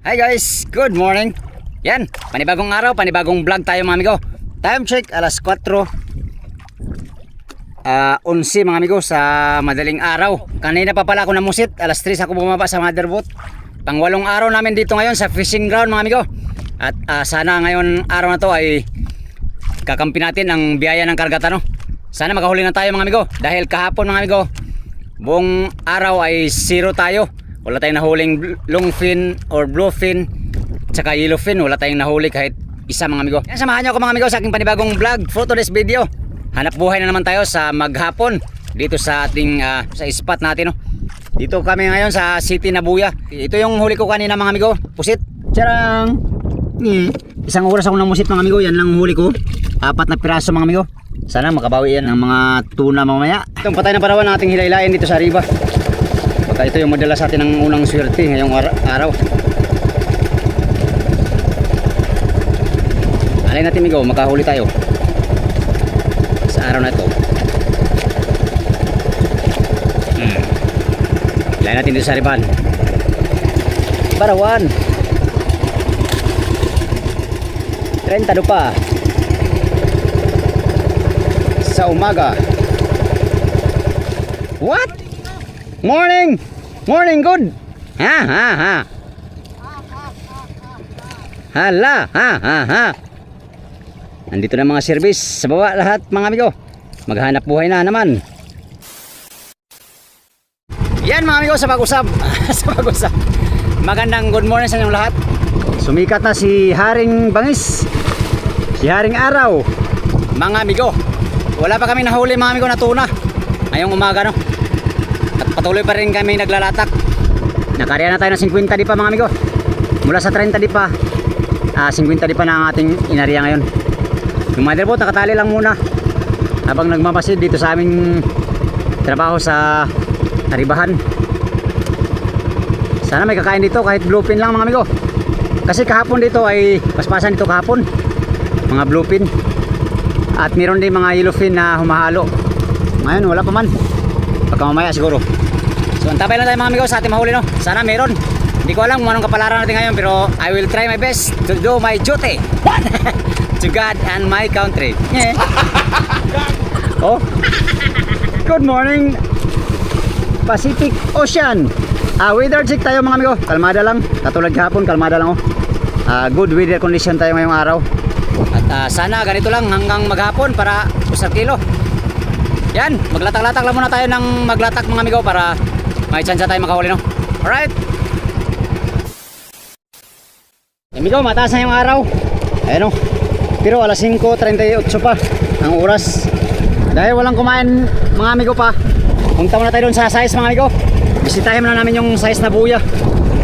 Hi guys, good morning. Yan, panibagong araw, panibagong vlog tayo mga amigo. Time check, alas 4 11 mga amigo sa madaling araw. Kanina pa pala ako namusit, alas 3 ako bumaba sa motherboat. Pangwalong araw namin dito ngayon sa fishing ground mga amigo. At sana ngayon araw na to ay kakampi natin ang biyaya ng kargata, no? Sana makahuli na tayo mga amigo. Dahil kahapon mga amigo, buong araw ay zero tayo. Wala tayong nahuling longfin or bluefin tsaka yellowfin. Wala tayong nahuli kahit isa mga amigo. Yan, samahan nyo ako mga amigo sa aking panibagong vlog for today's video. Hanap buhay na naman tayo sa maghapon dito sa ating sa spot natin, no? Dito kami ngayon sa City Nabuya. Ito yung huli ko kanina mga amigo. Pusit. Charang. Isang oras ako namusit mga amigo. Yan lang huli ko. 4 na piraso mga amigo. Sana makabawi yan ng mga tuna mamaya. Itong patay na parawan nating hilay-hilayin dito sa riba. Baka ito yung madala sa atin ng unang swerte ngayong araw. Alay natin amigo, makahuli tayo sa araw na ito. Alay natin dito sa riban. Barawan 30 pa sa umaga. What? Morning! Morning, good! Ha, ha, ha! Hala, ha, ha, ha! Nandito na mga service sa baba lahat mga amigo. Maghanap buhay na naman. Yan mga amigo, sa pag-usap. Sa pag-usap. Magandang good morning sa inyong lahat. Sumikat na si Haring Bangis. Si Haring Araw. Mga amigo, wala pa kami nahuli mga amigo na tuna ngayong umaga, no? At patuloy pa rin kami naglalatak. Nakariya na tayo ng 50 di pa mga amigo. Mula sa 30 di pa 50 di pa na ang ating inariya ngayon. Yung motherboat nakatali lang muna habang nagmamasid dito sa aming trabaho sa Taribahan. Sana may kakain dito kahit bluefin lang mga amigo. Kasi kahapon dito ay paspasan dito kahapon mga bluefin. At meron din mga yellowfin na humahalo. Ngayon wala pa man. Pagka mamaya siguro. So antapay lang tayo mga amigo sa ating mahuli, no? Sana meron. Hindi ko alam kung anong kapalaran natin ngayon, pero I will try my best to do my duty. To God and my country. Yeah. Oh. Good morning Pacific Ocean. Weather check tayo mga amigo. Kalmada lang. Katulad kahapon, kalmada lang, oh. Good weather condition tayo ngayong araw. At sana ganito lang hanggang maghapon para usap kilo. Yan, maglatak-latak lang muna tayo ng maglatak mga amigo para may chance tayo makahuli, no? Alright. Amigo, mataas na yung araw. Ayan, oh. Pero alas 5:38 pa ang oras. Dahil walang kumain mga amigo pa, punta muna tayo dun sa size mga amigo. Bisitahin muna namin yung size na buya.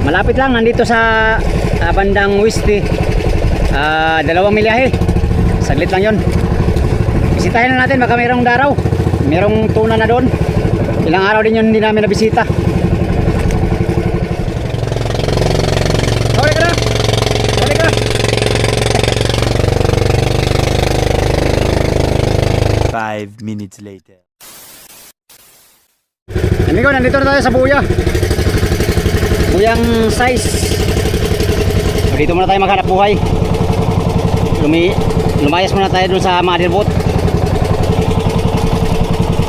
Malapit lang, nandito sa bandang Weste. 2 milyahe. Saglit lang yun. Bisitahin na natin, baka mayroong daraw. Merong tuna na doon. Ilang araw din yun hindi namin nabisita. Huli ka na! Huli ka na! 5 minutes later. Amigo, nandito na tayo sa buya. Buyang size. So, dito muna tayo maghanap buhay. Lumayas muna tayo dun sa motherboat.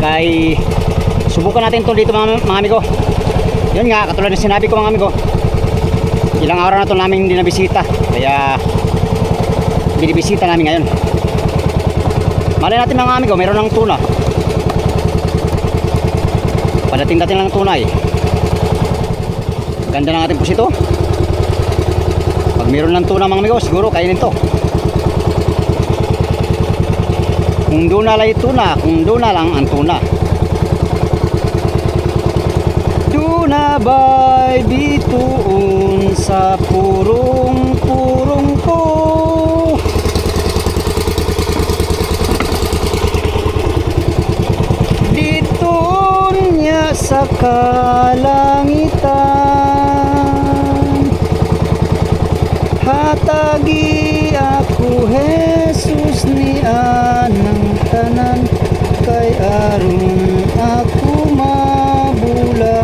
Kay subukan natin to dito mga amigo. Yun nga, katulad ng sinabi ko mga amigo, ilang araw na to namin hindi nabisita, kaya binibisita namin ngayon. Malay natin mga amigo, meron ng tuna. Padating-dating lang ng tuna eh. Ganda ng ating pusito. Pag meron ng tuna mga amigo, siguro kainin to. Kung doon na lang tuna, kung doon na lang ang tuna. Tuna ba'y bituon sa purong-purong ko? Dito niya sa kalangitan. Hatagi ako Jesus ni anang tanan, kay aron ako mabulahan.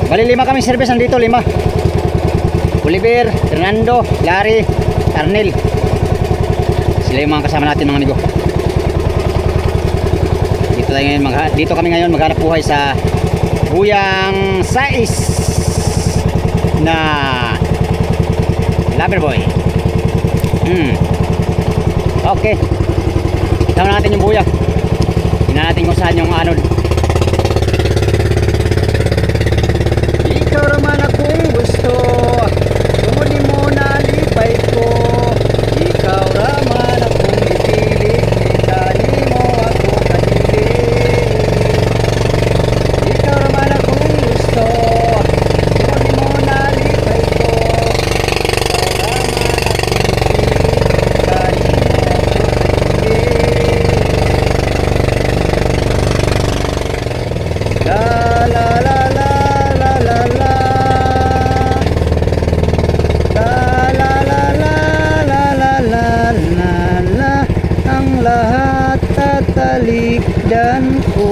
Bali Bali 5 kami service nandito, 5. Oliver, Fernando, Larry, Arnel. Sila yung mga kasama natin mga amigo. Dito kami ngayon maghanap buhay sa buyang sais na Loverboy. Okay. Tama natin yung buya. Tingnan natin kung saan yung anod. Ikaw naman akong gusto, tumunin mo na lipay ko. Ikaw naman akong ipilit, itali mo ako kanili. Ikaw naman akong gusto, tumunin mo na lipay ko. Ikaw naman akong ipilit, itali mo ako kanili. La la la la la la la. La la la la la la la la la. Ang lahat tatalikdan ko.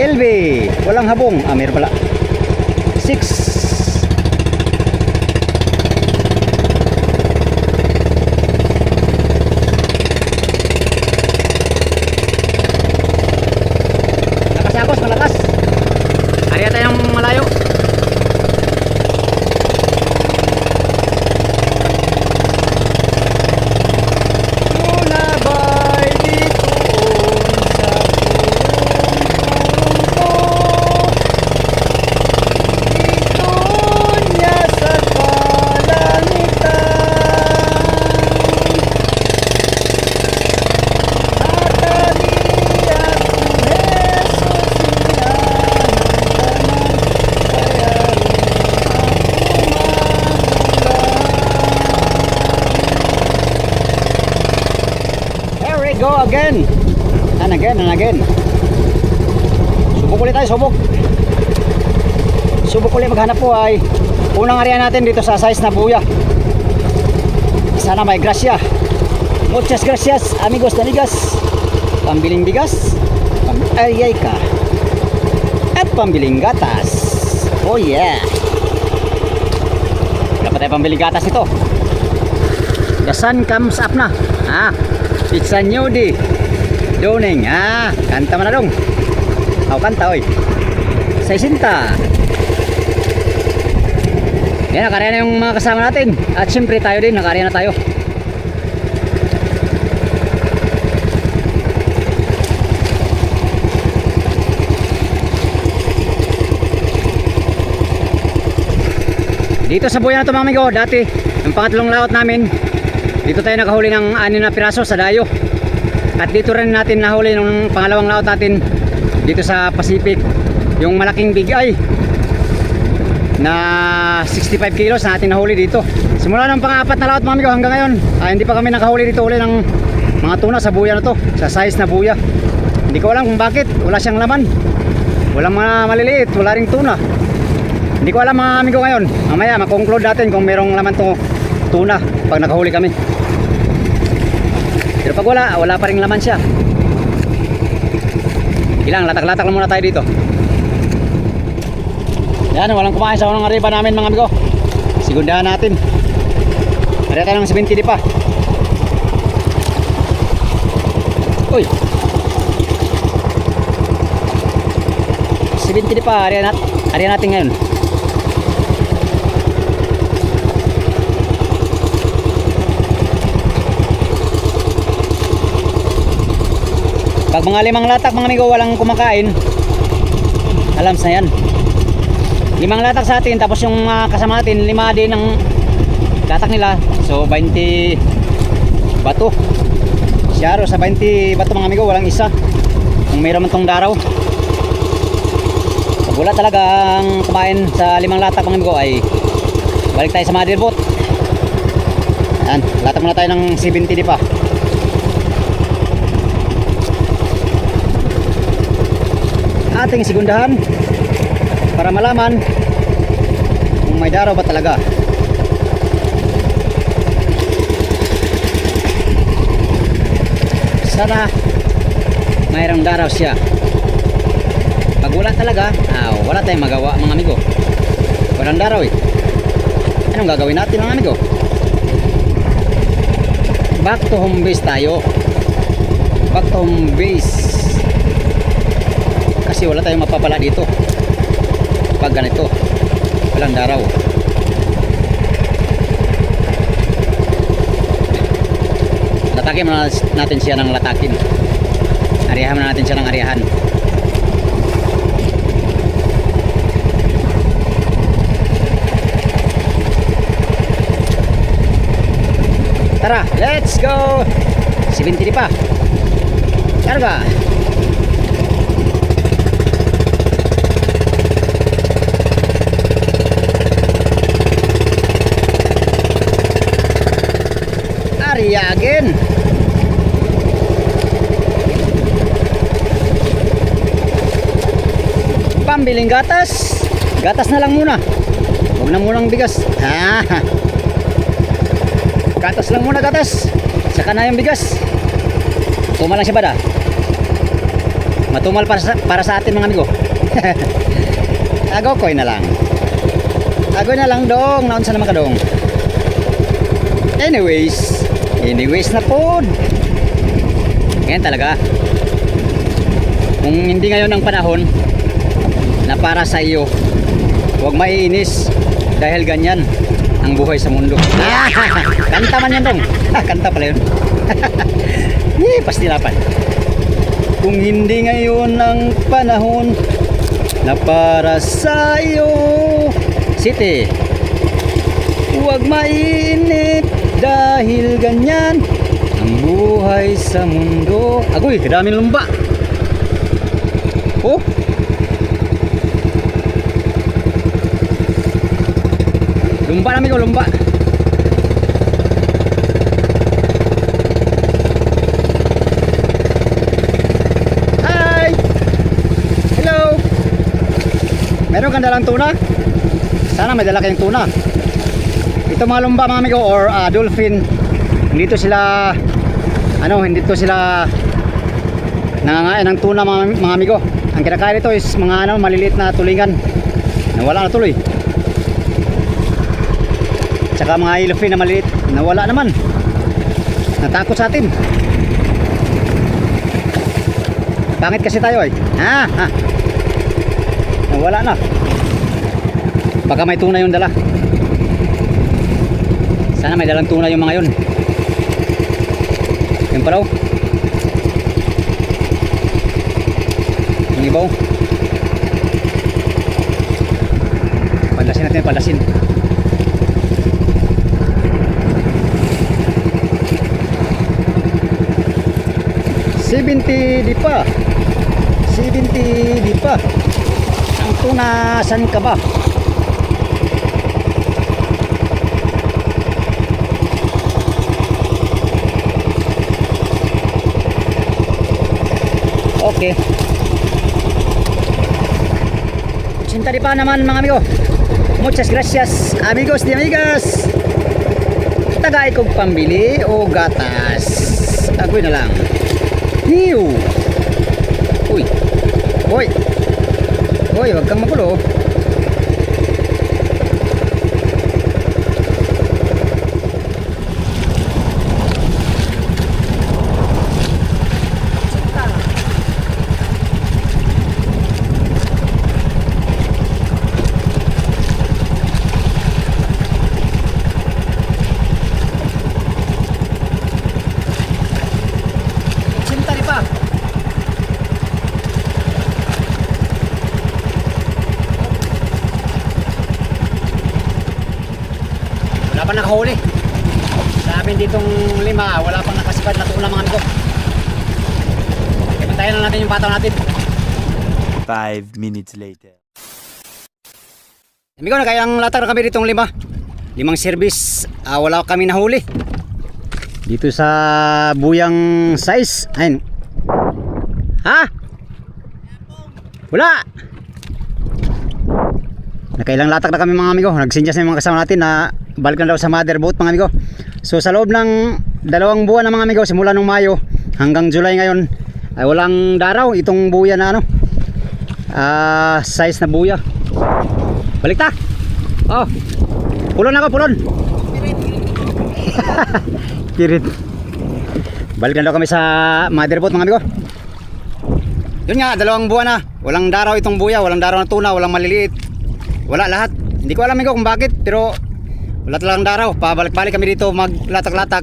LB, walang habong. Meron pala. 6. Nakasakos, malakas. Ariya tayong malayo. Mula ba'y ditoon sa pulong ko? Ditoon niya sa kalangitan. Here we go again. And again and again. Subok ulit tayo, subok. Subok ulit maghanap po ay unang area natin dito sa size na buya. Sana may grasya. Muchas gracias amigos na amigas. Pambiling bigas, ayay ka, at pambiling gatas. Oh yeah. Wala pa tayo pambiling gatas ito. The sun comes up na. It's a new day dawning. Kanta mo na dong. Kanta oy. 60. Yan, nakarya na yung mga kasama natin. At syempre tayo din, nakarya na tayo. Dito sa buya na ito mga amigo, dati yung pangatlong laot namin, dito tayo nakahuli ng 6 na piraso sa dayo. At dito rin natin nahuli ng pangalawang laot natin dito sa Pacific, yung malaking big eye na 65 kilos na natin nahuli dito. Simula ng pang-apat na laot mga amigo hanggang ngayon, hindi pa kami nakahuli dito uli ng mga tuna sa buya na to, sa size na buya. Hindi ko alam kung bakit, wala siyang laman, walang mga maliliit, wala ring tuna. Hindi ko alam mga amigo ngayon. Mamaya makonclude natin kung merong laman to tuna pag nakahuli kami. Pero pag wala pa ring laman siya. Ilang latak-latak lang muna tayo dito. Yan, walang kumain sa unang ariba namin mga amigo. Sigundahan natin. Ada tayo ng 70 di pa. Uy, 70 di pa. Area natin ngayon. Pag mga 5 latak mga amigo walang kumakain, alam sa yan. 5 latak sa atin, tapos yung kasama natin 5 din ang latak nila. So 20 bato. Siyaro sa 20 bato mga amigo, walang isa. Kung mayroon man tong daraw. Pag wala talagang kumain sa 5 latak mga amigo ay balik tayo sa motherboat. Yan, latak muna tayo ng 70 di pa. Ating sigundahan para malaman kung may daraw ba talaga. Sana mayroong daraw siya. Pag Pag wala talaga, wala tayong magawa mga amigo. Walang daraw eh. Anong gagawin natin mga amigo? Back to home base tayo. Back to home base. Kasi wala tayong mapapala dito pag ganito walang daraw. Latakin muna natin siya ng latakin. Ariyahan muna natin siya ng ariyahan. Tara, let's go. 70 pa. Karga. Ariyagen. Pambiling gatas. Gatas na lang muna. Huwag na munang bigas. Gatas lang muna, gatas. Saka na yung bigas. Tumal lang siya bada. Matumal para sa atin mga amigo. Agokoy na lang. Agoy na lang dong. Naunsa naman ka dong. Anyways na po. Ganyan talaga. Kung hindi ngayon ang panahon na para sa iyo, huwag maiinis dahil ganyan ang buhay sa mundo. Kanta man yan dong. Kanta pala yun. Pastilapan. Kung hindi ngayon ang panahon na para sa iyo, City, huwag mainip dahil ganyan ang buhay sa mundo. Agoy, kadaming lumba. Oh, lumba namin ko, lumba. Hi! Hello! Meron kang dalang tuna? Sana may dala kayong tuna. Ito mga lumba mga amigo, or dolphin. Hindi to sila hindi to sila nangangain ng tuna mga amigo. Ang kinakain nito is mga maliliit na tulingan na wala na tuloy. Tsaka mga yellowfin na maliit na wala naman. Natakot sa atin. Pangit kasi tayo eh. Wala na. Baka may tuna yung dala. Sana may dalang tuna yung mga yun. Yung palaw. Yung ibaw. Palasin natin, palasin. $70 di pa. $70 di pa. Ang tuna, saan ka ba? Okay. 80 pa naman mga amigo. Muchas gracias amigos y amigas. Tagay kong pambili o gatas. Agoy na lang. Hiu. Uy. Uy. Uy, wag kang magulo. Pa nakahuli sa amin ditong lima, wala pang nakasipad na tuna mga amigo. Ibantayan lang natin yung pataw natin. 5 minutes later. Amigo, nakayang latar kami ditong limang service. Wala kami nahuli dito sa buyang size. Ayun. Wala. Nakailang latak na kami mga amigo. Nagsinyas na yung mga kasama natin na balik na daw sa mother boat mga amigo. So sa loob ng 2 buwan na mga amigo, simula nung Mayo hanggang July ngayon, ay walang daraw itong buya na Size na buya. Balik ta. Oh. Pulon ako, pulon. Kirit. Balik na daw kami sa motherboat mga amigo. Yun nga, 2 buwan na. Walang daraw itong buya, walang daraw na tuna, walang maliliit. Wala lahat. Hindi ko alam amigo kung bakit, pero wala talagang daraw. Pabalik-balik kami dito maglatak-latak.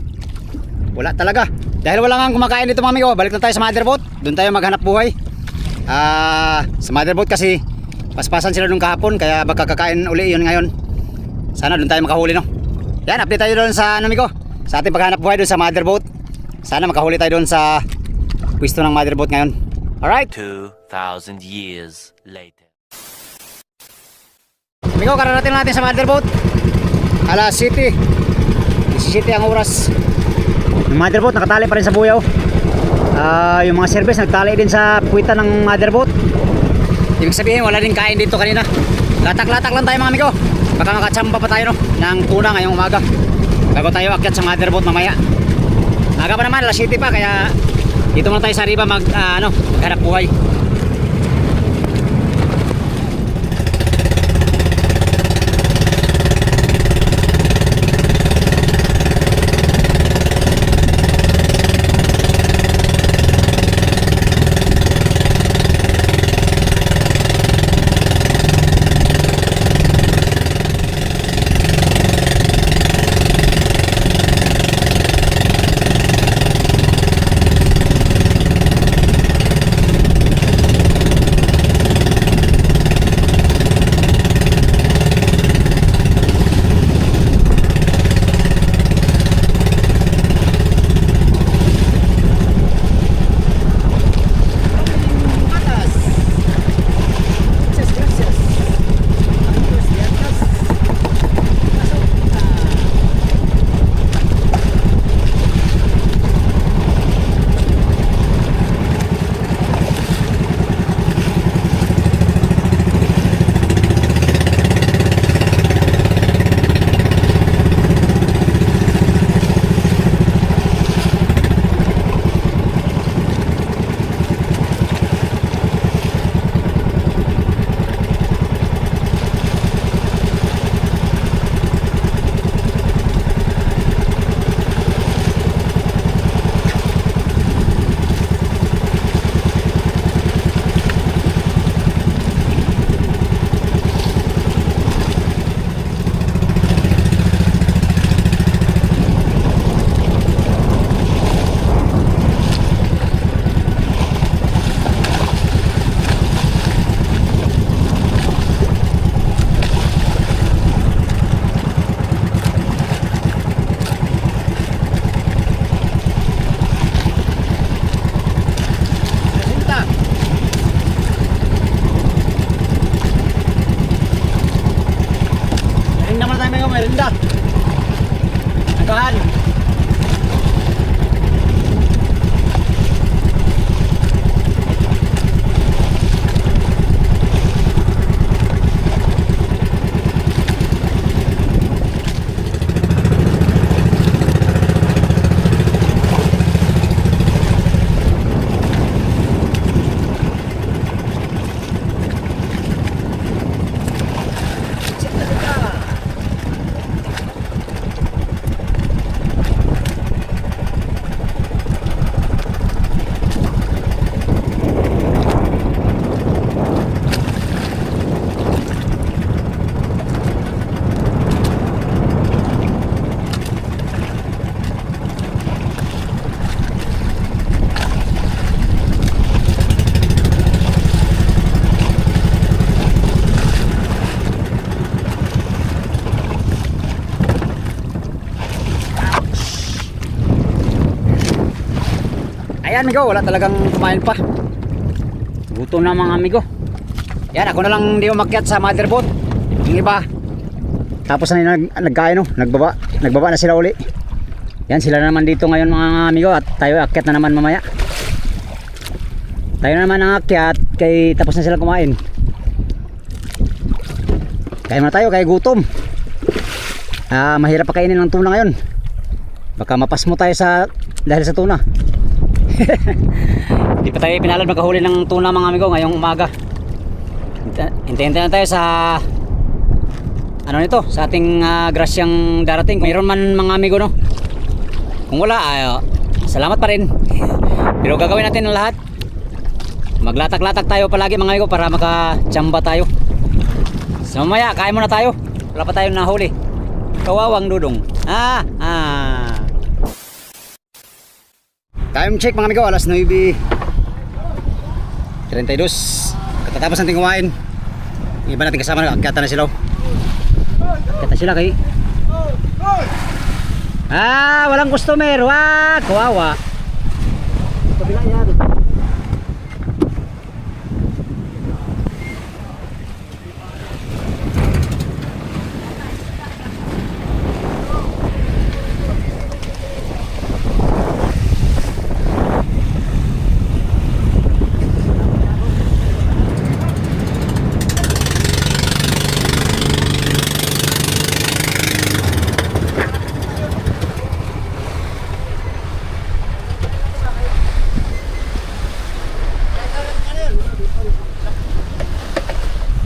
Wala talaga. Dahil wala nga kumakain dito mga amigo, balik na tayo sa motherboat. Doon tayo maghanap buhay. Sa motherboat kasi paspasan sila nung kahapon, kaya baka kakain uli yun ngayon. Sana doon tayo makahuli, no? Yan, update tayo doon sa ano amigo, sa ating paghanap buhay doon sa motherboat. Sana makahuli tayo doon sa pwesto ng motherboat ngayon. Alright. 2,000 years later. Amigo, kararating natin sa motherboat. Alas 7. 17 ang oras. Yung motherboat nakatali pa rin sa buyaw. Yung mga service nagtali din sa puwita ng motherboat. Ibig sabihin wala din kain dito kanina. Latak-latak lang tayo mga amigo. Baka makatsamba pa tayo, no, ng tuna ngayong umaga bago tayo akyat sa motherboat mamaya. Aga pa naman, alas 7 pa, kaya dito muna tayo sa riba maghanap buhay. Merinda. Nagahan. Ayan amigo, wala talagang kumain pa. Gutom na mga amigo. Yan, ako na lang hindi umakyat sa motherboat. Yung iba tapos na nagkain, no? Nagbaba na sila uli. Yan, sila na naman dito ngayon mga amigo. At tayo akyat na naman mamaya. Tayo na naman ang akyat, kay tapos na sila kumain. Kaya na tayo, kaya gutom. Mahirap pa kainin ng tuna ngayon. Baka mapasmo tayo dahil sa tuna. Di pa tayo pinalad magkahuli ng tuna mga amigo ngayong umaga. Hintay-hintay na tayo sa ano nito, sa ating grasyang darating. Kung mayroon man mga amigo, no? Kung wala, salamat pa rin. Pero gagawin natin ang lahat. Maglatak-latak tayo palagi mga amigo para makachamba tayo. So mamaya, kain muna tayo. Wala pa tayong nahuli. Kawawang dudong. Time check mga amigo, alas 9:32. Katapos natin kumain. Yung iba natin kasama, nagkata na sila. Kata sila kay walang customer. Wah, kawawa. Kabila yan.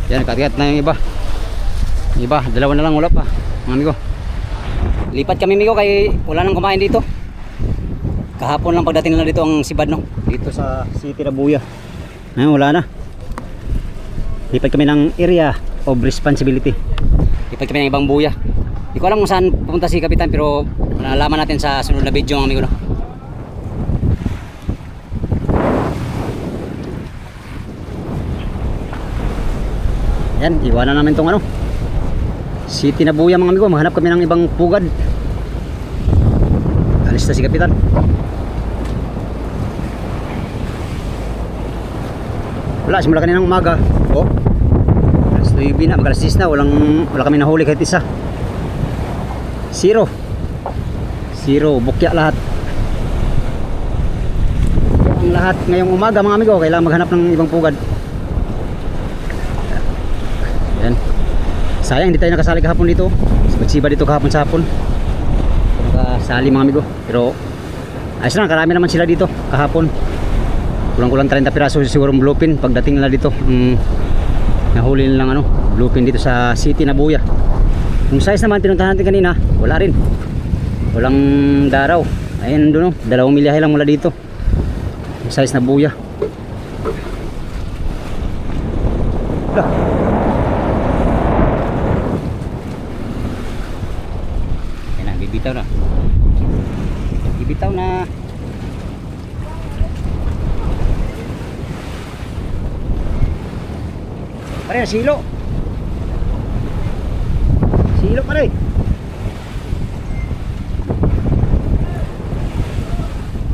Yan, katikat na yung iba. Iba, dalawa na lang, wala pa mga amigo. Lipat kami amigo kay wala nang kumain dito. Kahapon lang pagdating nila dito ang sibad, no? Dito sa City Nabuya. Ngayon wala na. Lipat kami ng area of responsibility. Lipat kami ng ibang buya. Hindi ko alam kung saan pupunta si Kapitan, pero nalaman natin sa sunod na video mga amigo, no? Yan, iwanan namin tong ano, City Nabuya mga amigo. Maghanap kami ng ibang pugad. Alis na si Kapitan. Wala, simula kanina ng umaga. Oh, alas 9 na, mag-alas 10 na. Wala kami nahuli kahit isa. Zero, bukya lahat. Ang lahat ngayong umaga mga amigo. Kailangan maghanap ng ibang pugad. Yan. Sayang hindi tayo nakasali kahapon dito. Magsiba dito kahapon sa hapon. Nakasali mga amigo. Pero ayos lang, karami naman sila dito kahapon. Kulang-kulang 30 piraso siguro bluefin pagdating nila dito. Nahuli nilang ano, bluefin dito sa City Nabuya. Yung size naman pinuntahan natin kanina, wala rin. Walang daraw. Ayun doon, 2 milyahe lang mula dito. Yung size na buya. Lah. Bibitaw na. Bibitaw na. Pare, silo. Silo pare.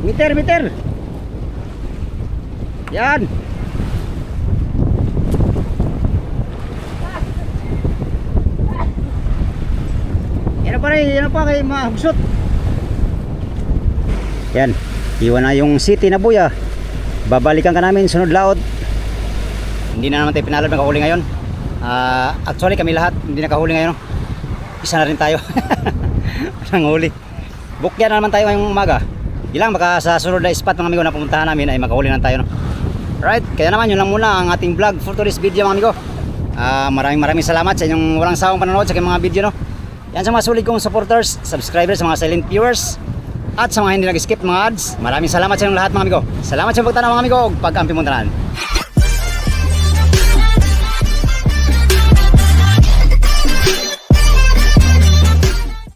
Meter. Yan. Yan pa kay mahugsot. Yan, iwan na yung City Nabuya. Babalikan ka namin sunod laot. Hindi na naman tayo pinalad nakahuli ngayon. Actually kami lahat hindi nakahuli ngayon. Isa na rin tayo. Walang huli. Bukyan na naman tayo ngayong umaga. Ilang baka sa sunod na spot mga amigo na pumuntahan namin ay makahuli na tayo, no? Right, kaya naman yun lang muna ang ating vlog for today's video mga amigo. Maraming salamat sa inyong walang sawang panonood sa aking mga video, no? Yan sa mga sulit kong supporters, subscribers, sa mga silent viewers, at sa mga hindi nag-skip mga ads. Maraming salamat sa inyong lahat mga amigo. Salamat sa pagtanaw mga amigo. Pag-ampi mo tanan.